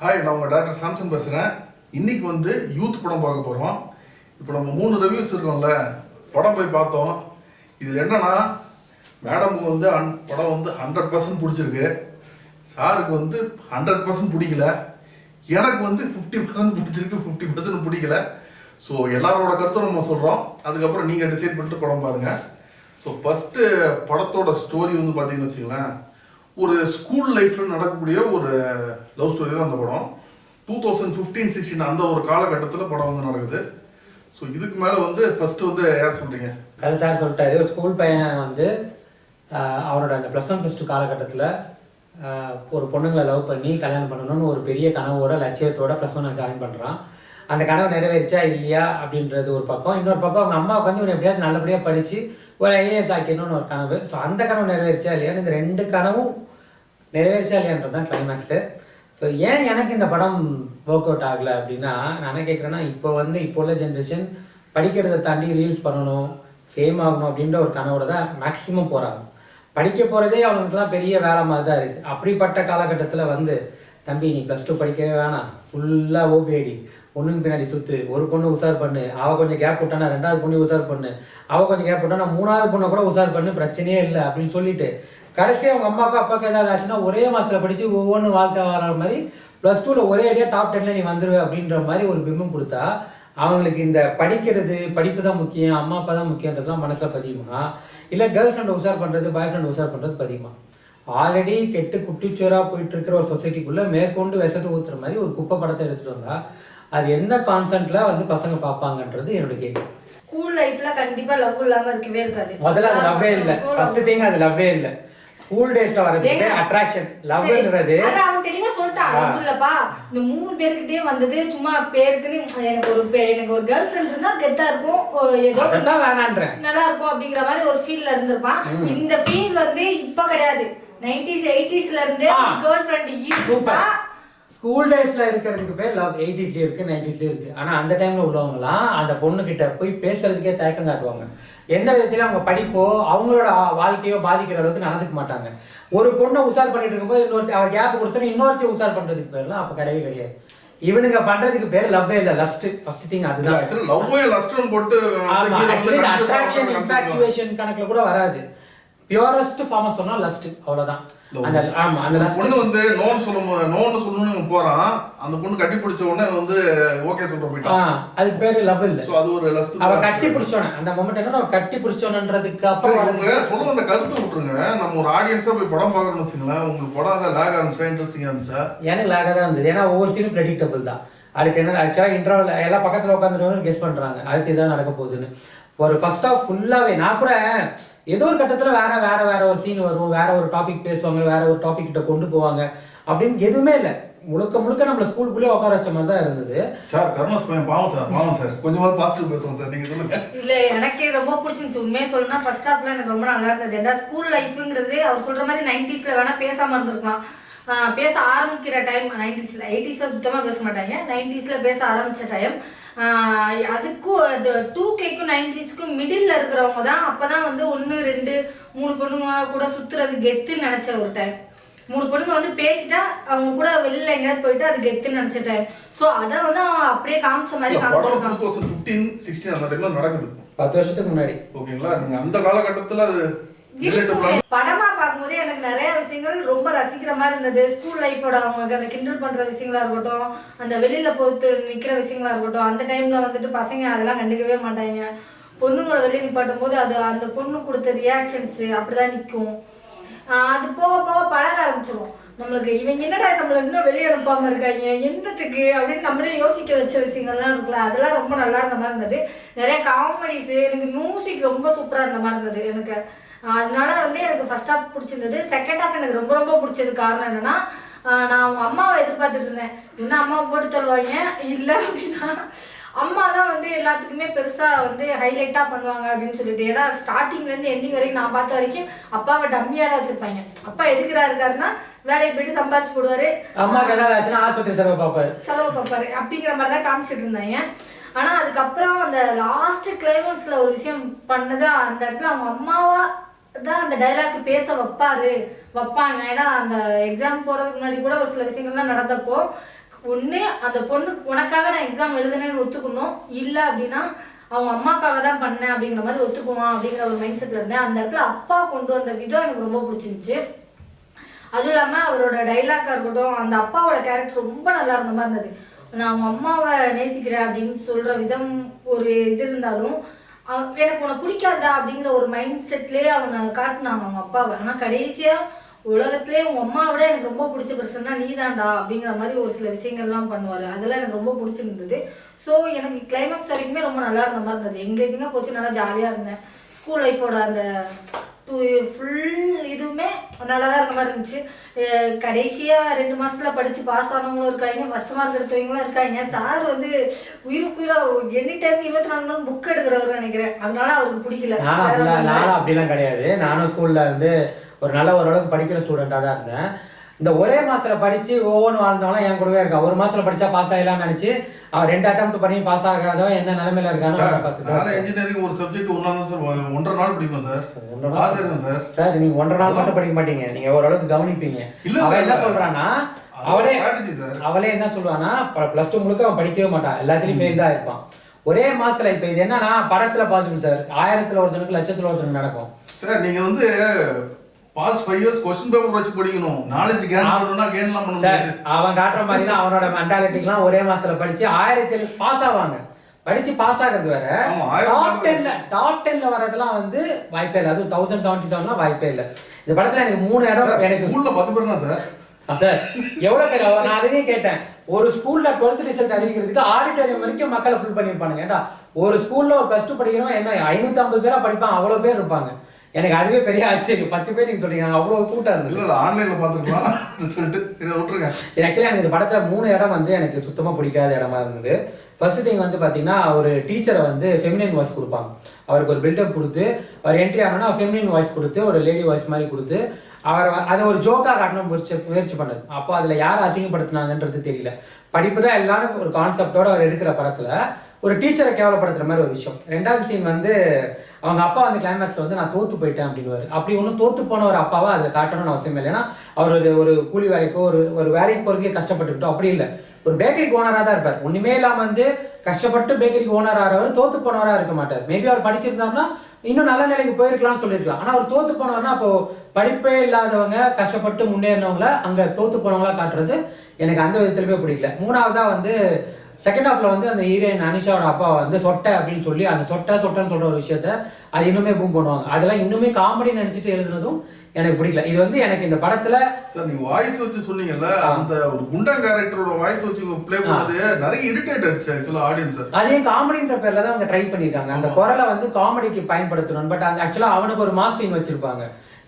Hi, நான் உங்கள் doctor Samson பேசுகிறேன். இன்றைக்கி வந்து யூத் படம் பார்க்க போகிறோம். இப்போ நம்ம 3 ரிவ்யூஸ் இருக்கோம்ல, படம் போய் பார்த்தோம். இதில் என்னென்னா, மேடமுக்கு வந்து படம் வந்து 100% பிடிச்சிருக்கு, சாருக்கு வந்து 100% பிடிக்கல, எனக்கு வந்து 50% பிடிச்சிருக்கு, 50% பிடிக்கல. ஸோ எல்லாரோட கருத்தும் நம்ம சொல்கிறோம். அதுக்கப்புறம் நீங்கள் டிசைட் பண்ணிட்டு படம் பாருங்கள். ஸோ ஃபஸ்ட்டு படத்தோட ஸ்டோரி வந்து பார்த்தீங்கன்னு வச்சுங்களேன், ஒரு ஸ்கூல் லைஃப்பில் நடக்கக்கூடிய ஒரு லவ் ஸ்டோரி தான் அந்த படம். 2015-16 அந்த ஒரு காலகட்டத்தில் படம் வந்து நடக்குது. ஸோ இதுக்கு மேலே வந்து ஃபஸ்ட்டு வந்து யார் சொல்கிறீங்க? அது சார் சொல்லிட்டாரு. ஒரு ஸ்கூல் பையன் வந்து அவரோட அந்த +1 +2 காலகட்டத்தில் ஒரு பொண்ணுங்களை லவ் பண்ணி கல்யாணம் பண்ணணும்னு ஒரு பெரிய கனவோட லட்சியத்தோட +1 ஜாயின் பண்ணுறான். அந்த கனவு நிறைவேறிச்சா இல்லையா அப்படின்றது ஒரு பக்கம். இன்னொரு பக்கம் அவங்க அம்மா வந்து இவனை எப்படியாவது நல்லபடியாக படித்து ஒரு ஐஏஎஸ் ஆக்கணும்னு ஒரு கனவு. ஸோ அந்த கனவு நிறைவேறிச்சா இல்லையான்னு இந்த 2 கனவும் நிறைவேறிச்சா இல்லையான்றது தான் கிளைமேக்ஸு. ஸோ ஏன் எனக்கு இந்த படம் ஒர்க் அவுட் ஆகலை அப்படின்னா, நான் என்ன கேட்குறேன்னா, இப்போ உள்ள ஜென்ரேஷன் படிக்கிறதை தாண்டி ரீல்ஸ் பண்ணணும், ஃபேம் ஆகணும் அப்படின்ற ஒரு கனவோட தான் மேக்ஸிமம் போகிறாங்க. படிக்க போகிறதே அவங்களுக்குலாம் பெரிய வேலை மாதிரி தான் இருக்குது. அப்படிப்பட்ட காலகட்டத்தில் வந்து, தம்பி நீ +2 படிக்கவே வேணாம், ஃபுல்லாக ஓபிஐடி, பொண்ணுக்கு பின்னாடி சுற்று, ஒரு பொண்ணு உஷார் பண்ணு, அவள் கொஞ்சம் கேப் விட்டானா 2வது பொண்ணு உஷார் பண்ணு, அவள் கொஞ்சம் கேப் விட்டானா 3வது பொண்ணை கூட உஷார் பண்ணு, பிரச்சனையே இல்லை அப்படின்னு சொல்லிட்டு கடைசியாக அவங்க அம்மாவுக்கு அப்பாவுக்கு ஏதாவது ஆச்சுன்னா ஒரே மாதத்தில் படித்து ஒவ்வொன்றும் வாழ்க்கை வர மாதிரி +2ல ஒரே ஐடியா டாப் 10ல நீ வந்துடுவே அப்படின்ற மாதிரி ஒரு பிம்பம் கொடுத்தா, அவங்களுக்கு இந்த படிப்பு தான் முக்கியம், அம்மா அப்பா தான் முக்கியன்றதுலாம் மனசில் பதியுமா, இல்லை கேர்ள் ஃப்ரெண்டை உஷார் பண்ணுறது, பாய் ஃப்ரெண்ட் உஷார் பண்ணுறது பதியுமா? ஆல்ரெடி கெட்டு குட்டிச்சோராக போயிட்டு இருக்கிற ஒரு சொசைட்டிக்குள்ளே மேற்கொண்டு விஷத்தை ஊற்றுற மாதிரி ஒரு குப்பை படத்தை எடுத்துகிட்டு வந்தா அது எந்த கான்சென்ட்ல வந்து பசங்க பார்ப்பாங்கன்றது என்னோட கேள்வி. ஸ்கூல் லைஃப்ல கண்டிப்பா லவ் இல்லாம இருக்கவே இருக்காது. முதல்ல அது லவ்வே இல்லை. ஃபர்ஸ்ட் திங் அது லவ்வே இல்லை. ஸ்கூல் டேஸ்ல வரதுக்கு அட்ராக்ஷன் லவ்ன்றது அத அவன் தெளிவா சொல்லிட்டான். லவ் இல்லப்பா, இந்த 3 பேர்கிட்டயே வந்தது சும்மா பேருக்குன்னு. எனக்கு ஒரு கேர்ள் ஃப்ரெண்ட் இருந்தா கெத்தா இருக்கும், ஏதோ அதான் வேணான்றேன், நல்லா இருக்கும் அப்படிங்கிற மாதிரி ஒரு ஃபீல்ல இருந்திருப்பான். இந்த ஃபீல் வந்து இப்ப கிடையாது. 90s 80sல இருந்தே கேர்ள் ஃப்ரெண்ட் இருக்குப்பா. ஸ்கூல் டேஸ்ல இருக்கிறதுக்கு பேர் லவ் 80sல இருக்கு, 90sல இருக்கு. ஆனா அந்த டைம்ல உள்ளவங்கலாம் அந்த பொண்ணு கிட்ட போய் பேசுறதுக்கே தயக்கம் காட்டுவாங்க. எந்த விதத்திலும் அவங்க படிப்போ அவங்களோட வாழ்க்கையோ பாதிக்கிற அளவுக்கு நடந்துக்க மாட்டாங்க. ஒரு பொண்ணை உஷார் பண்ணிட்டு இருக்கும்போது இன்னொருத்தி அவர் கேப் கொடுத்தோன்னு இன்னொருத்தி உஷார் பண்றதுக்கு பேர்லாம் அப்ப கிடையவே கிடையாது. இவனுங்க பண்றதுக்கு பேர் லவ்வே இல்ல, லஸ்ட். ஃபர்ஸ்ட் திங் அதுதான். ஆக்சுவலி லவ்வே லஸ்ட்னு போட்டு அட்ராக்ஷன் இன்ஃபாக்சுவேஷன் கணக்குல கூட வராது. பியூரஸ்ட் ஃபார்ம் சொன்னா லஸ்ட், அவ்வளவுதான். அந்த ஆமா அந்த பொண்ணு வந்து நோன்னு சொல்லணும்னு போறான், அந்த பொண்ணு கட்டி பிடிச்ச உடனே வந்து ஓகே சொல்ற போயிட்டான். அதுக்கு பேரு லவ் இல்ல. சோ அது ஒரு லஸ்ட். அவ கட்டி பிடிச்சோனே அந்த மொமெண்ட் என்ன, அவ கட்டி பிடிச்சோனன்றதுக்கு அப்புறம் அவங்க சொல்ல அந்த கருத்து விட்டுருங்க. நம்ம ஒரு ஆடியன்ஸா போய் படம் பார்க்கணும்னு வச்சுங்களேன், உங்களுக்கு படம் அதான் லேக் ஆரம்பிச்சா இன்ட்ரெஸ்டிங்கா இருந்துச்சா? எனக்கு லேகா தான் இருந்தது. ஏன்னா ஒவ்வொரு சீனும் ப்ரெடிக்டபிள் தான். அதுக்கு என்ன ஆக்சுவலா இன்டர்வல் எல்லாம் பக்கத்துல உட்காந்துட்டு கெஸ் பண்றாங்க அடுத்து இதான் நடக்க போகுதுன்னு. ஒரு ஃபர்ஸ்ட் ஆஃப் ஃபுல்லாவே நான் கூட ஏதோ ஒரு கட்டத்துல வேற ஒரு சீன் வரும், வேற ஒரு டாபிக் பேசுவாங்க, வேற ஒரு டாபிக் கிட்ட கொண்டு போவாங்க அப்படின்னு எதுவுமே இல்லை. முழுக்க நம்மள ஸ்கூலுக்குள்ளே உட்கார வச்ச மாதிரி தான் இருந்தது. சார் கர்மஸ் பையன் பாவம் சார் கொஞ்சமாவது பாசிட்டிவ் பேசுவோம் சார், நீங்க சொல்லுங்க. இல்ல எனக்கே ரொம்ப பிடிச்சிருந்துச்சு உண்மையை சொல்லணும்னா. ஃபர்ஸ்ட் ஹாஃப்ல எனக்கு ரொம்ப நல்லா இருந்தது. ஏன்னா ஸ்கூல் லைஃப்ங்கிறது அவர் சொல்ற மாதிரி 90sல வேணா பேசாம இருந்திருக்கலாம். பேச ஆரம்பிக்கிற டைம் 90sல 80sல சுத்தமா பேச மாட்டாங்க. 90sல பேச ஆரம்பிச்ச டைம் அதுக்கும் 2Kக்கும் 90sக்கும் மிடில் இருக்கிறவங்க தான் அப்பதான் வந்து 1 2 3 பொண்ணுங்க கூட சுத்துறது கெத்துன்னு நினைச்ச ஒரு டைம். 3 பொண்ணுங்க வந்து பேசிட்டா அவங்க கூட வெளியில எங்கேயாவது போயிட்டு அது கெத்துன்னு நினைச்ச டைம். ஸோ அதை வந்து அவன் அப்படியே காமிச்ச மாதிரி காமிச்சிருக்கான். 2015-16 அந்த டைம்ல நடக்குது, 10 வருஷத்துக்கு முன்னாடி. ஓகேங்களா? நீங்க அந்த காலகட்டத்துல அது படமா பார்க்கும்போது எனக்கு நிறைய விஷயங்கள் ரொம்ப ரசிக்கிற மாதிரி இருந்தது. ஸ்கூல் லைஃபோட அவங்க அந்த கிண்டல் பண்ற விஷயங்களா இருக்கட்டும், அந்த வெளியில போட்டு நிக்கிற விஷயங்களா இருக்கட்டும், அந்த டைம்ல வந்துட்டு பசங்க அதெல்லாம் கண்டுக்கவே மாட்டாங்க. பொண்ணுங்களோட வெளியே நிப்பாட்டும் போது அது அந்த பொண்ணு கொடுத்த ரியாக்ஷன்ஸ் அப்படிதான் நிற்கும். அது போக போக பழக ஆரம்பிச்சிடும். நம்மளுக்கு இவங்க என்னடா நம்மள இன்னும் வெளியே அனுப்பாம இருக்காங்க என்னத்துக்கு அப்படின்னு நம்மளே யோசிக்க வச்ச விஷயங்கள்லாம் இருக்குல்ல, அதெல்லாம் ரொம்ப நல்லா இருந்த மாதிரி இருந்தது. நிறைய காமெடிஸ், எனக்கு மியூசிக் ரொம்ப சூப்பரா இருந்த மாதிரி இருந்தது எனக்கு. அதனால வந்து எனக்கு ஃபர்ஸ்ட் ஹாஃப் பிடிச்சிருந்தது. செகண்ட் ஹாஃப் எனக்கு ரொம்ப பிடிச்சது காரணம் என்னன்னா, நான் அவங்க அம்மாவை எதிர்பார்த்துட்டு இருந்தேன். இன்னும் அம்மாவை போட்டு தருவாங்க, இல்லை அப்படின்னா அம்மா தான் வந்து எல்லாத்துக்குமே பெருசா வந்து ஹைலைட்டா பண்ணுவாங்க அப்படின்னு சொல்லிட்டு. ஏன்னா ஸ்டார்டிங்ல இருந்து எண்டிங் வரைக்கும் நான் பார்த்த வரைக்கும் அப்பாவை டம்மியா தான் வச்சிருப்பாங்க. அப்பா எதுக்குறா இருக்காருன்னா வேலைக்கு போயிட்டு சம்பாதிச்சு போடுவாரு, அம்மா ஆஸ்பத்திரி செலவு பார்ப்பாரு அப்படிங்கிற மாதிரி தான் காமிச்சிட்டு இருந்தாங்க. ஆனா அதுக்கப்புறம் அந்த லாஸ்ட் கிளைமேக்ஸ்ல ஒரு விஷயம் பண்ணது, அந்த இடத்துல அவங்க அம்மாவா தான் அந்த டைலாக் பேச வைப்பாங்க. ஏன்னா அந்த எக்ஸாம் போறதுக்கு முன்னாடி கூட ஒரு சில விஷயங்கள்லாம் நடந்தப்போ ஒன்று அந்த பொண்ணு உனக்காக நான் எக்ஸாம் எழுதுனேன்னு ஒத்துக்கணும், இல்லை அப்படின்னா அவங்க அம்மாக்காக தான் பண்ணேன் அப்படிங்கிற மாதிரி ஒத்துக்குவான் அப்படிங்கிற ஒரு மைண்ட் செட்டில் இருந்தேன். அந்த இடத்துல அப்பா கொண்டு வந்த விதம் எனக்கு ரொம்ப பிடிச்சிருந்துச்சு. அதுவும் இல்லாமல் அவரோட டைலாக்காக இருக்கட்டும், அந்த அப்பாவோட கேரக்டர் ரொம்ப நல்லா இருந்த மாதிரி இருந்தது. நான் அவங்க அம்மாவை நேசிக்கிறேன் அப்படின்னு சொல்கிற விதம் ஒரு இது இருந்தாலும் எனக்கு உன்னை பிடிக்காதா அப்படிங்கிற ஒரு மைண்ட் செட்லேயே அவனை காட்டினாங்க அவங்க அப்பாவை. ஆனால் கடைசியாக உலகத்திலே உங்கள் அம்மாவை விட எனக்கு ரொம்ப பிடிச்ச பர்சன்னா நீ தான்டா அப்படிங்கிற மாதிரி ஒரு சில விஷயங்கள்லாம் பண்ணுவார். அதெல்லாம் எனக்கு ரொம்ப பிடிச்சிருந்தது. ஸோ எனக்கு கிளைமேக்ஸ் வரைக்குமே ரொம்ப நல்லா இருந்த மாதிரி இருந்தது. எங்கே எதுங்க போச்சு, நல்லா ஜாலியாக இருந்தேன். ஸ்கூல் லைஃபோட அந்த ஃபுல் இதுவுமே நல்லா தான் இருக்க மாதிரி இருந்துச்சு. கடைசியாக 2 மாதத்தில் படித்து பாஸ் ஆனவங்களும் இருக்காங்க, ஃபர்ஸ்ட் மார்க் எடுத்தவங்களும் இருக்காங்க. சார் வந்து உயிருக்குயிராக எனி டைம் 24 மணி புக் எடுக்கிறவர் நினைக்கிறேன். அதனால அவருக்கு பிடிக்கல. நானும் அப்படிலாம் கிடையாது. நானும் ஸ்கூலில் வந்து ஒரு நல்ல ஓரளவுக்கு படிக்கிற ஸ்டூடெண்ட்டாக தான் இருந்தேன். இந்த ஒரே மாதத்தில் படித்து ஒவ்வொன்று வாழ்ந்தவங்களாம் என் கூடவே இருக்கா. ஒரு மாதத்தில் படித்தா பாஸ் ஆகலாம்னு நினச்சி அவன் 2 அட்டெம்ப்ட் பண்ணி பாஸ் ஆகாதவன் என்ன நிலைமையில இருக்கான்னு பார்த்துட்டு. இன்ஜினியரிங் ஒரு சப்ஜெக்ட் ஒன்றா தான் சார் 1.5 நாள் படிப்போம் சார். சார் நீங்க 1.5 நாள் மட்டும் படிக்க மாட்டீங்க, நீங்க ஓரளவுக்கு கவனிப்பீங்க. அவன் என்ன சொல்றான்னா அவளே என்ன சொல்லுவானா +2 முழுக்க அவன் படிக்கவே மாட்டான், எல்லாத்துலயும் ஃபெயில் தான் இருப்பான் ஒரே மாசத்துல. இப்ப இது என்னன்னா படத்துல பாசிபிள் சார், 1000ல் ஒருத்தனுக்கு 1,00,000ல் ஒருத்தனுக்கு நடக்கும் சார். நீங்க வந்து பாஸ் 5 இயர்ஸ் क्वेश्चन பேப்பர் வச்சு படிக்கணும், நாலேஜ் கெயின் பண்ணனும்னா கெயின்லாம் பண்ண முடியாது. அவன் காட்டுற மாதிரி தான் அவனோட மென்டாலிட்டிலாம் ஒரே மாசத்துல படிச்சு 1000ல் பாஸ் ஆவாங்க. படிச்சு பாஸ் ஆகிறது வேற, டாப் 10ல வரதெல்லாம் வந்து வாய்ப்பே இல்லை. அதுவும் 1077லாம் வாய்ப்பே இல்லை. இந்த படத்துல எனக்கு 3 இடம் எனக்கு ஸ்கூல்ல 10 பேர் தான் சார். சார் எவ்வளவு பேர், நான் அதையே கேட்டேன். ஒரு ஸ்கூல்ல 12th ரிசல்ட் அறிவிக்கிறதுக்கு ஆடிட்டோரியம் வரைக்கும் மக்களை ஃபுல் பண்ணிருப்பானுங்க. ஏன்டா ஒரு ஸ்கூல்ல ஒரு +2 படிக்கிறவன் என்ன 550 பேரா படிப்பான், அவ்வளவு பேர் இருப்பாங்க. எனக்கு அதுவே பெரிய ஆச்சரியம். 10 பேர் நீங்க சொல்றீங்க, அவ்வளவு கூட்டம் இருந்தது. இல்ல ஆன்லைன்ல பாத்துக்கலாம் ரிசல்ட். சரி விட்டுருங்க. ஆக்சுவலி எனக்கு இந்த படத்துல 3 இடம் வந்து எனக்கு சுத்தமா பிடிக்காத இடமா இருந்தது. ஃபர்ஸ்ட் திங் வந்து பாத்தீங்கன்னா ஒரு டீச்சரை வந்து ஃபெமினின் வாய்ஸ் கொடுப்பாங்க. அவருக்கு ஒரு பில்டப் கொடுத்து அவர் என்ட்ரி ஆனோன்னா ஃபெமினின் வாய்ஸ் கொடுத்து ஒரு லேடி வாய்ஸ் மாதிரி கொடுத்து அவர் அதை ஒரு ஜோக்கா காட்டணும் முயற்சி பண்ணது. அப்போ அதுல யார் அசிங்கப்படுத்தினாங்கன்றது தெரியல. படிப்பு தான் எல்லாரும் ஒரு கான்செப்டோட அவர் எடுக்கிற படத்துல ஒரு டீச்சரை கேவலப்படுத்துற மாதிரி ஒரு விஷயம். 2வது சீன் வந்து அவங்க அப்பா வந்து கிளைமேக்ஸ்ல வந்து நான் தோத்து போயிட்டேன் அப்படின்னு. அப்படி ஒன்றும் தோத்து போன ஒரு அப்பாவை அதில் காட்டணும்னு அவசியம் இல்லை. ஏன்னா அவர் ஒரு கூலி வேலைக்கோ ஒரு வேலைக்கு போகிறதுக்கே கஷ்டப்பட்டுக்கிட்டோம் அப்படி இல்லை. ஒரு பேக்கரிக்கு ஓனராக தான் இருப்பார். ஒன்றுமே இல்லாமல் வந்து கஷ்டப்பட்டு பேக்கரிக்கு ஓனர் ஆகிறவர் தோத்து போனவராக இருக்க மாட்டார். மேபி அவர் படிச்சிருந்தாருன்னா இன்னும் நல்ல நிலைக்கு போயிருக்கலாம்னு சொல்லியிருக்கலாம். ஆனால் அவர் தோத்து போனவர்னா அப்போ படிப்பே இல்லாதவங்க கஷ்டப்பட்டு முன்னேறினவங்கள அங்கே தோத்து போனவங்களா காட்டுறது எனக்கு அந்த விதத்துலையுமே பிடிக்கல. 3வதா வந்து செகண்ட் ஹாஃப்ல வந்து அந்த ஹீரோயின் அனிஷாவோட அப்பா வந்து சொட்டை அப்படின்னு சொல்லி அந்த சொட்டைன்னு சொல்ற ஒரு விஷயத்த அது இன்னுமே பூம் பண்ணுவாங்க. அதெல்லாம் இன்னுமே காமெடி நினைச்சிட்டு எழுதுனதும் எனக்கு பிடிக்கல. இது வந்து எனக்கு இந்த படத்துல சார் நீங்க வாய்ஸ் வச்சு சொன்னீங்கல்ல, அந்த ஒரு குண்டா கேரக்டரோட வாய்ஸ் வச்சு ப்ளே பண்ணது நிறைய இரிட்டேட் ஆயிடுச்சு ஆக்சுவலா ஆடியன்ஸ். அதே காமெடின்ற பேர்ல தான் அவங்க ட்ரை பண்ணிருக்காங்க. அந்த குரலை வந்து காமெடிக்கு பயன்படுத்தணும். பட் அந்த ஆக்சுவலா அவனுக்கு ஒரு மாஸ் சீன் வச்சிருப்பாங்க,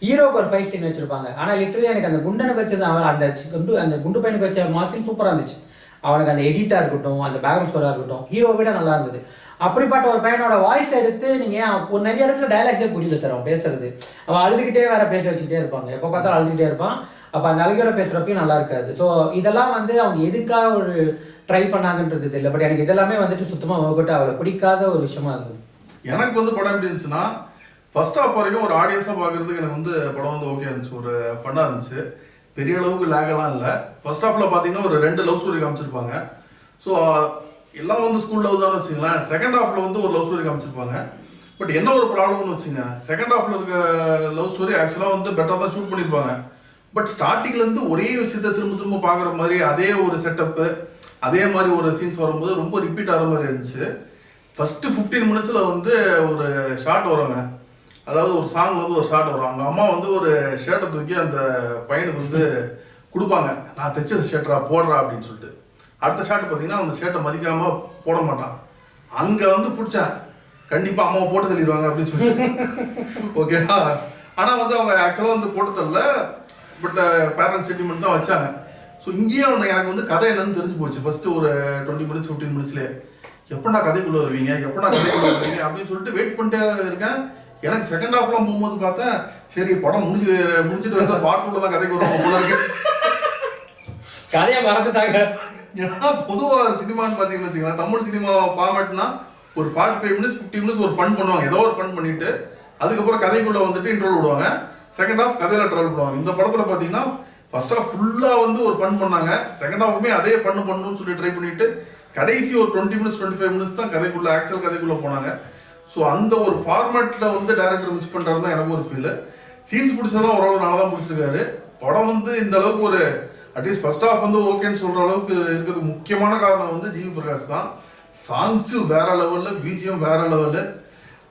ஹீரோக்கு ஒரு ஃபைட் சீன் வச்சிருப்பாங்க. ஆனா லிட்டரலி எனக்கு அந்த குண்டனுக்கு வச்சது அந்த குண்டு பையனுக்கு வச்ச மாஸ் சீன் சூப்பரா இருந்துச்சு. அவனுக்கு அந்த எடிட்டா இருக்கட்டும், அந்த பேக்ரவுண்ட் ஸ்கோரா இருக்கட்டும், ஹீரோவை விட நல்லா இருந்தது. அப்படிப்பட்ட ஒரு பையனோட வாய்ஸ் எடுத்து நீங்க ஒரு நிறைய இடத்துல டைலாக்ஸே புரியல சார் அவன் பேசுறது. அவன் அழுதுகிட்டே வேற பேச வச்சுக்கிட்டே இருப்பாங்க, எப்போ பார்த்தாலும் அழுதுகிட்டே இருப்பான். அப்ப அந்த அழுகையோட பேசுறப்பையும் நல்லா இருக்காது. ஸோ இதெல்லாம் வந்து அவங்க எதுக்காக ஒரு ட்ரை பண்ணாங்கன்றது தெரியல. பட் எனக்கு இதெல்லாமே வந்துட்டு சுத்தமா வகுப்பட்டு அவளை பிடிக்காத ஒரு விஷயமா இருந்தது. எனக்கு வந்து படம் எப்படி இருந்துச்சுன்னா, ஃபர்ஸ்ட் ஹாஃப் வரைக்கும் ஒரு ஆடியன்ஸா பாக்குறதுக்கு எனக்கு வந்து படம் வந்து ஓகே இருந்துச்சு, ஒரு ஃபன்னா இருந்துச்சு, பெரிய அளவுக்கு லேகெல்லாம் இல்லை. ஃபர்ஸ்ட் ஹாஃப்ல பார்த்தீங்கன்னா ஒரு 2 லவ் ஸ்டோரி காமிச்சிருப்பாங்க. ஸோ எல்லாம் வந்து ஸ்கூல் லவ் தான் வச்சுங்களேன். செகண்ட் ஹாஃப்ல வந்து ஒரு லவ் ஸ்டோரி காமிச்சிருப்பாங்க. பட் என்ன ஒரு ப்ராப்ளம்னு வச்சுங்க, செகண்ட் ஹாஃப்ல இருக்க லவ் ஸ்டோரி ஆக்சுவலாக வந்து பெட்டராக தான் ஷூட் பண்ணியிருப்பாங்க. பட் ஸ்டார்டிங்லேருந்து ஒரே விஷயத்த திரும்ப பார்க்குற மாதிரி அதே ஒரு செட்டப்பு அதே மாதிரி ஒரு சீன்ஸ் வரும்போது ரொம்ப ரிப்பீட் ஆகிற மாதிரி இருந்துச்சு. ஃபர்ஸ்ட் 15 மினிட்ஸில் வந்து ஒரு ஷார்ட் வருங்க, அதாவது ஒரு சாங் வந்து ஒரு ஷார்ட் வரும். அவங்க அம்மா வந்து ஒரு ஷர்ட்டை தூக்கி அந்த பையனுக்கு வந்து கொடுப்பாங்க, நான் தைச்சது ஷர்ட்டா போடுறா அப்படின்னு சொல்லிட்டு. அடுத்த ஷர்ட் பார்த்தீங்கன்னா அந்த ஷர்ட்டை மதிக்காம போட மாட்டான். அங்கே வந்து பிடிச்சேன், கண்டிப்பாக அம்மாவை போட்டு தள்ளிடுவாங்க அப்படின்னு சொல்லிட்டு ஓகேவா. ஆனால் வந்து அவங்க ஆக்சுவலாக வந்து போட்டு தரல, பட் பேரண்ட்ஸ் சென்டிமெண்ட் தான் வச்சாங்க. ஸோ இங்கேயே எனக்கு வந்து கதை என்னன்னு தெரிஞ்சு போச்சு. ஃபர்ஸ்ட் ஒரு 20 மினிட்ஸ் 15 மினிட்ஸ்லேயே எப்படா கதைக்குள்ளே வருவீங்க அப்படின்னு சொல்லிட்டு வெயிட் பண்ணிட்டே இருக்கேன். எனக்கு செகண்ட் ஹாஃப்லாம் போகும்போது பார்த்தேன், சரி படம் முடிச்சுட்டு வந்த பாட்டுக்குள்ள தான் கதைக்கு வருவாங்க போல இருக்கு. கதையை மறந்துட்டாங்க. ஏன்னா பொதுவாக சினிமான்னு பார்த்தீங்கன்னு வச்சுக்கலாம், தமிழ் சினிமா ஃபார்மேட்னா ஒரு 45 மினிட்ஸ் 50 மினிட்ஸ் ஒரு ஃபன் பண்ணுவாங்க, ஏதோ ஒரு ஃபன் பண்ணிட்டு அதுக்கப்புறம் கதைக்குள்ள வந்துட்டு இன்ட்ரோல் விடுவாங்க, செகண்ட் ஹாஃப் கதையில ட்ராவல் பண்ணுவாங்க. இந்த படத்தில் பார்த்தீங்கன்னா ஃபர்ஸ்ட் ஹாஃப் ஃபுல்லாக வந்து ஒரு ஃபன் பண்ணாங்க, செகண்ட் ஹாஃபுமே அதே பண்ணணும்னு சொல்லி ட்ரை பண்ணிட்டு கடைசி ஒரு 20 மினிட்ஸ் 25 மினிட்ஸ் தான் கதைக்குள்ள ஆக்சுவல் கதைக்குள்ள போனாங்க. ஸோ அந்த ஒரு ஃபார்மேட்ல வந்து டேரக்டர் மிஸ் பண்ணுறாருன்னு தான் எனக்கு ஒரு ஃபீல். சீன்ஸ் பிடிச்சதெல்லாம் ஓரளவு நல்லா தான் பிடிச்சிருக்காரு. படம் வந்து இந்த அளவுக்கு ஒரு அட்லீஸ்ட் ஃபர்ஸ்ட் ஹாஃப் வந்து ஓகேன்னு சொல்ற அளவுக்கு இருக்கிறதுக்கு முக்கியமான காரணம் வந்து ஜிவி பிரகாஷ் தான். சாங்ஸு வேற லெவலில், பிஜிஎம் வேற லெவலு.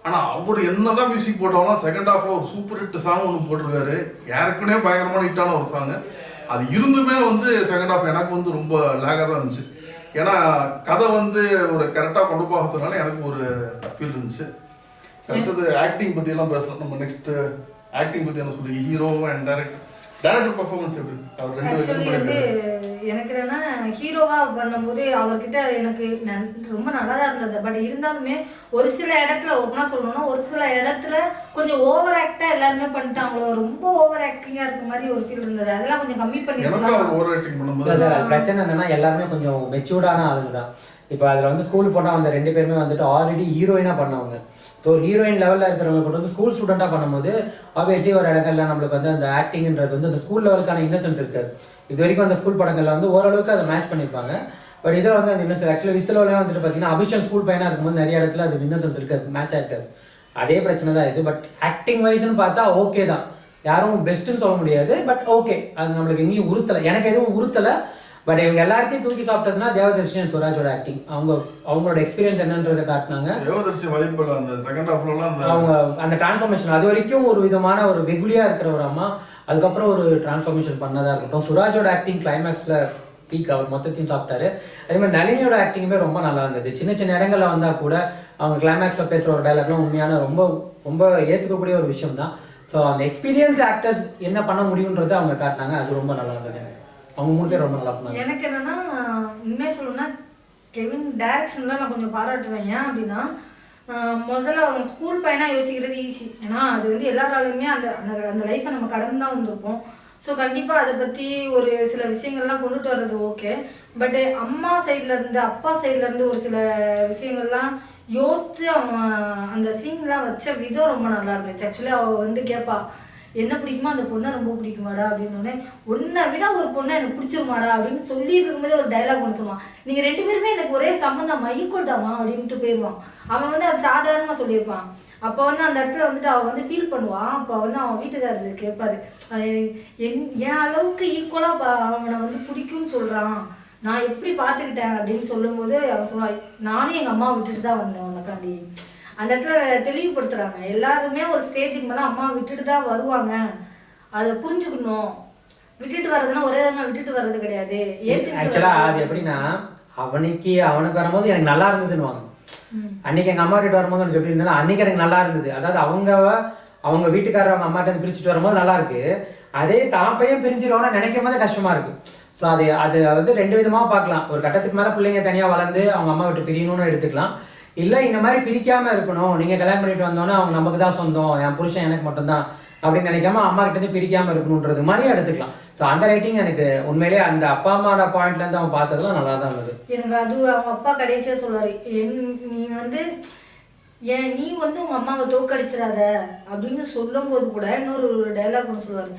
ஆனால் அவர் என்னதான் மியூசிக் போட்டாலும் செகண்ட் ஹாஃப்ல ஒரு சூப்பர் ஹிட் சாங் ஒன்று போட்டிருக்காரு. யாருக்குன்னே பயங்கரமான ஹிட்டான ஒரு சாங். அது இருந்துமே வந்து செகண்ட் ஹாஃப் எனக்கு வந்து ரொம்ப லேகாக தான் இருந்துச்சு. ஏன்னா கதை வந்து ஒரு கரெக்டாக கொண்டு போகிறதுனால எனக்கு ஒரு ஃபீல் இருந்துச்சு. அடுத்தது ஆக்டிங் பற்றி எல்லாம் பேசலாம். நம்ம நெக்ஸ்ட் ஆக்டிங் பற்றி என்ன சொல்லுங்க, ஹீரோ அண்ட் டேரக்டர் பர்ஃபார்மன்ஸ் எப்படி? அவர் ரெண்டு ஆக்சுவலி வந்து எனக்கு என்னன்னா ஹீரோவா பண்ணும்போது அவர்கிட்ட எனக்கு ரொம்ப நல்லா தான் இருந்தது. பட் இருந்தாலுமே ஒரு சில இடத்துல ஓப்பனா சொல்லணும்னா ஒரு சில இடத்துல கொஞ்சம் ஓவர் ஆக்டா எல்லாருமே பண்ணிட்டாங்களோ, ரொம்ப ஓவர் ஆக்டிங்கா இருக்க மாதிரி ஒரு ஃபீல் இருந்தது. அதெல்லாம் கொஞ்சம் கம்மி பண்ணிருக்கலாம். ஓவர் ஆக்டிங் பண்ணும்போது பிரச்சனை என்னன்னா எல்லாருமே கொஞ்சம் மெச்சூர்டான ஆளுங்க தான். இப்போ அதில் வந்து ஸ்கூல் போனால் அந்த 2 பேருமே வந்துட்டு ஆல்ரெடி ஹீரோயினாக பண்ணவங்க. ஸோ ஹீரோயின் லெவலில் இருக்கிறவங்க கொண்டு வந்து ஸ்கூல் ஸ்டூடெண்ட்டாக பண்ணும்போது ஆப்வியஸ்லி ஒரு இடங்கள்ல நம்மளுக்கு வந்து அந்த ஆக்டிங்ன்றது வந்து அந்த ஸ்கூல் லெவலுக்கான இன்னசென்ஸ் இருக்காது. இது வரைக்கும் அந்த ஸ்கூல் படங்களில் வந்து ஓரளவுக்கு அதை மேட்ச் பண்ணியிருப்பாங்க. பட் இதில் வந்து அந்த இன்னசென்ஸ் ஆக்சுவலி வித்லோலே வந்துட்டு பார்த்தீங்கன்னா அபிஷியல் ஸ்கூல் பையனாக இருக்கும்போது நிறைய இடத்துல அது இன்னசென்ஸ் இருக்காது, மேட்ச் ஆகிருக்காது. அதே பிரச்சனை தான் இது. பட் ஆக்டிங் வைஸ்ன்னு பார்த்தா ஓகே தான், யாரும் பெஸ்ட்டுன்னு சொல்ல முடியாது. பட் ஓகே, அது நம்மளுக்கு எங்கேயும் உறுத்தலை, எனக்கு எதுவும் உறுத்தலை. பட் இவங்க எல்லாத்தையும் தூக்கி சாப்பிட்டதுன்னா தேவதர்ஷி அண்ட் சுராஜோட ஆக்டிங். அவங்களோட எக்ஸ்பீரியன்ஸ் என்னன்றதை காட்டினாங்க. தேவதர்ஷி வாய்ப்பு அந்த செகண்ட் ஹாஃப்லலாம் அவங்க அந்த டிரான்ஸ்ஃபர்மேஷன் அது வரைக்கும் ஒரு விதமான ஒரு வெகுலியா இருக்கிற ஒரு அம்மா, அதுக்கப்புறம் ஒரு டிரான்ஸ்ஃபர்மேஷன் பண்ணதா இருக்கட்டும். சுராஜோட ஆக்டிங் கிளைமேக்ஸ்ல பீக், அவர் மொத்தத்தையும் சாப்பிட்டாரு. அதே மாதிரி நளினியோட ஆக்டிங்குமே ரொம்ப நல்லா இருந்தது. சின்ன சின்ன இடங்கள்ல வந்தா கூட அவங்க கிளைமேக்ஸ்ல பேசுற ஒரு டைலாக்லாம் உண்மையான ரொம்ப ரொம்ப ஏற்றுக்கக்கூடிய ஒரு விஷயம் தான். ஸோ அந்த எக்ஸ்பீரியன்ஸ் ஆக்டர்ஸ் என்ன பண்ண முடியுன்றதை அவங்க காட்டினாங்க. அது ரொம்ப நல்லா இருந்தது. அவங்க 3 பேர் ரொம்ப நல்லா பண்ணாங்க. எனக்கு என்னன்னா உண்மையா சொல்லணும்னா கெவின் டைரக்ஷன்ல நான் கொஞ்சம் பாராட்டுவேன். ஏன் அப்படின்னா முதல்ல அவங்க ஸ்கூல் பையனா யோசிக்கிறது ஈஸி. ஏன்னா அது வந்து எல்லாராலுமே அந்த அந்த லைஃப்பை நம்ம கடந்து தான் வந்திருப்போம். ஸோ கண்டிப்பாக அதை பற்றி ஒரு சில விஷயங்கள்லாம் கொண்டுட்டு வர்றது ஓகே. பட் அம்மா சைட்ல இருந்து அப்பா சைட்ல இருந்து ஒரு சில விஷயங்கள்லாம் யோசித்து அவன் அந்த சீன்லாம் வச்ச விதம் ரொம்ப நல்லா இருந்துச்சு. ஆக்சுவலி அவள் வந்து கேட்பா, என்ன பிடிக்குமா அந்த பொண்ணை ரொம்ப பிடிக்குமாடா அப்படின்னு. உன்னை விட ஒரு பொண்ணை எனக்கு பிடிச்சிருமாடா அப்படின்னு சொல்லிட்டு இருக்கும்போதே ஒரு டைலாக் ஒன்று சொல்லுவான், நீங்க 2 பேருமே எனக்கு ஒரே சம்பந்தமா ஈக்குவல்டாமா அப்படின்ட்டு போயிடுவான். அவன் வந்து அது சாதாரணமா சொல்லியிருப்பான். அப்போ வந்து அந்த இடத்துல வந்துட்டு அவன் வந்து ஃபீல் பண்ணுவான். அப்போ வந்து அவன் வீட்டுக்காரர் கேட்பாரு, என் அளவுக்கு ஈக்குவலா அவனை வந்து பிடிக்கும்னு சொல்றான், நான் எப்படி பார்த்துக்கிட்டேன் அப்படின்னு சொல்லும் போது அவன் சொல்லுவான், நானும் எங்க அம்மா விட்டுட்டு தான் வந்தேன் உனக்காண்டி. அந்த இடத்துல தெளிவுபடுத்துறாங்க. எல்லாருமே ஒரு ஸ்டேஜுக்கு மேலே அம்மா விட்டுட்டு தான் வருவாங்க, அதை புரிஞ்சுக்கணும். விட்டுட்டு வர்றதுன்னா ஒரே விதமா விட்டுட்டு வர்றது கிடையாது. ஆக்சுவலா அது எப்படின்னா அவனுக்கு வரும்போது எனக்கு நல்லா இருந்ததுன்னு, அன்னைக்கு எங்க அம்மா கிட்ட வரும்போது எனக்கு எப்படி இருந்தாலும் அன்னைக்கு எனக்கு நல்லா இருந்தது. அதாவது அவங்க வீட்டுக்காரர் அவங்க அம்மாட்ட இருந்து பிரிச்சுட்டு வரும்போது நல்லா இருக்கு. அதே தான் பையன் பிரிஞ்சிருவோம்னா நினைக்கும் போது கஷ்டமா இருக்கு. ஸோ அது வந்து 2 விதமாக பார்க்கலாம். ஒரு கட்டத்துக்கு மேலே பிள்ளைங்க தனியாக வளர்ந்து அவங்க அம்மா விட்டு பிரியணும்னு எடுத்துக்கலாம். இல்லை இந்த மாதிரி பிரிக்காம இருக்கணும், நீங்கள் கல்யாணம் பண்ணிட்டு வந்தோன்னே அவங்க நமக்கு தான் சொந்தம், என் புருஷன் எனக்கு மட்டும்தான் அப்படின்னு நினைக்காம அம்மா கிட்ட இருந்து பிரிக்காம இருக்கணுன்றது மாதிரியே எடுத்துக்கலாம். ஸோ அந்த ரைட்டிங் எனக்கு உண்மையிலேயே அந்த அப்பா அம்மாவோட பாயிண்ட்ல இருந்து அவன் பார்த்ததுலாம் நல்லா தான் இருந்தது. எனக்கு அது அவங்க அப்பா கடைசியா சொல்றாரு, நீ வந்து உங்க அம்மாவை தோக்கடிச்சிடாத அப்படின்னு சொல்லும் போது கூட இன்னொரு டைலாக் ஒன்று சொல்லுவாரு,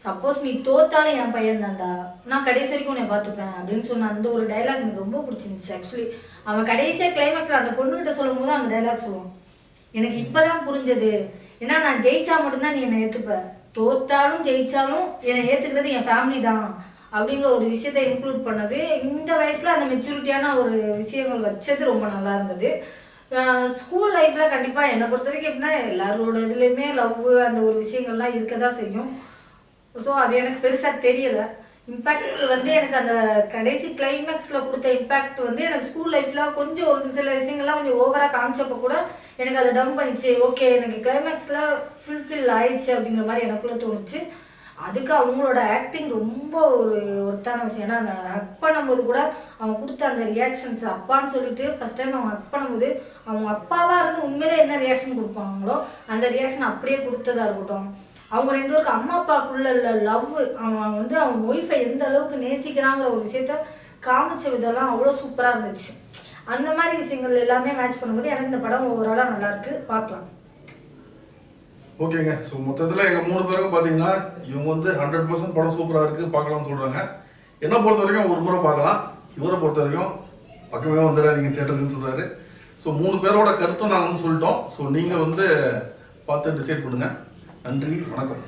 சப்போஸ் நீ தோத்தாலும் என் பையன் தான்டா, நான் கடைசி வரைக்கும் உன்னை பார்த்துப்பேன் அப்படின்னு சொன்ன அந்த ஒரு டைலாக் எனக்கு ரொம்ப பிடிச்சிருந்துச்சு. ஆக்சுவலி அவன் கடைசியாக கிளைமேக்ஸில் அந்த பொண்ணுகிட்ட சொல்லும் போது அந்த டைலாக் சொல்லுவான், எனக்கு இப்போதான் புரிஞ்சது, ஏன்னா நான் ஜெயிச்சா மட்டும்தான் நீ என்னை ஏற்றுப்ப, தோத்தாலும் ஜெயிச்சாலும் என்னை ஏற்றுக்கிறது என் ஃபேமிலி தான் அப்படிங்கிற ஒரு விஷயத்தை இன்க்ளூட் பண்ணது. இந்த வயசில் அந்த மெச்சூரிட்டியான ஒரு விஷயங்கள் வச்சது ரொம்ப நல்லா இருந்தது. ஸ்கூல் லைஃப்பில் கண்டிப்பாக என்னை பொறுத்த வரைக்கும் எப்படின்னா எல்லாரோட இதுலேயுமே லவ் அந்த ஒரு விஷயங்கள்லாம் இருக்க தான் செய்யும். ஸோ அது எனக்கு பெருசாக தெரியலை. இம்பேக்ட் வந்து எனக்கு அந்த கடைசி கிளைமேக்ஸில் கொடுத்த இம்பேக்ட் வந்து எனக்கு ஸ்கூல் லைஃப்பில் கொஞ்சம் ஒரு சில விஷயங்கள்லாம் கொஞ்சம் ஓவராக காமிச்சப்போ கூட எனக்கு அதை டவுன் பண்ணிச்சு. ஓகே, எனக்கு கிளைமேக்ஸில் ஃபுல்ஃபில் ஆயிடுச்சு அப்படிங்கிற மாதிரி எனக்குள்ளே தோணுச்சு. அதுக்கு அவங்களோட ஆக்டிங் ரொம்ப ஒருத்தான விஷயம். ஏன்னா அந்த அக் பண்ணும்போது கூட அவங்க கொடுத்த அந்த ரியாக்ஷன்ஸ், அப்பான்னு சொல்லிட்டு ஃபர்ஸ்ட் டைம் அவங்க அக் பண்ணும்போது அவங்க அப்பாவாக இருந்து உண்மையிலே என்ன ரியாக்ஷன் கொடுப்பாங்களோ அந்த ரியாக்ஷன் அப்படியே கொடுத்ததா இருக்கட்டும். அவங்க 2 பேருக்கு அம்மா அப்பாக்குள்ள லவ், அவன் வந்து அவங்க ஒய்ஃபை எந்த அளவுக்கு நேசிக்கிறாங்கிற ஒரு விஷயத்த காமிச்ச விதம்லாம் அவ்வளோ சூப்பராக இருந்துச்சு. அந்த மாதிரி விஷயங்கள் எல்லாமே மேட்ச் பண்ணும்போது எனக்கு இந்த படம் ஓவராலாக நல்லா இருக்கு, பார்க்கலாம். ஓகேங்க. ஸோ மொத்தத்தில் எங்கள் 3 பேருக்கும் பார்த்தீங்கன்னா இவங்க வந்து 100% படம் சூப்பராக இருக்குது பார்க்கலாம்னு சொல்கிறாங்க. என்னை பொறுத்த வரைக்கும் ஒரு முறை பார்க்கலாம், இவரை பொறுத்த வரைக்கும் பக்கமே வந்துடாதீங்க தேட்டருக்குன்னு சொல்கிறாரு. ஸோ 3 பேரோட கருத்தும் நாங்கள் வந்து சொல்லிட்டோம். ஸோ நீங்கள் வந்து பார்த்து டிசைட் பண்ணுங்கள். நன்றி, வணக்கம்.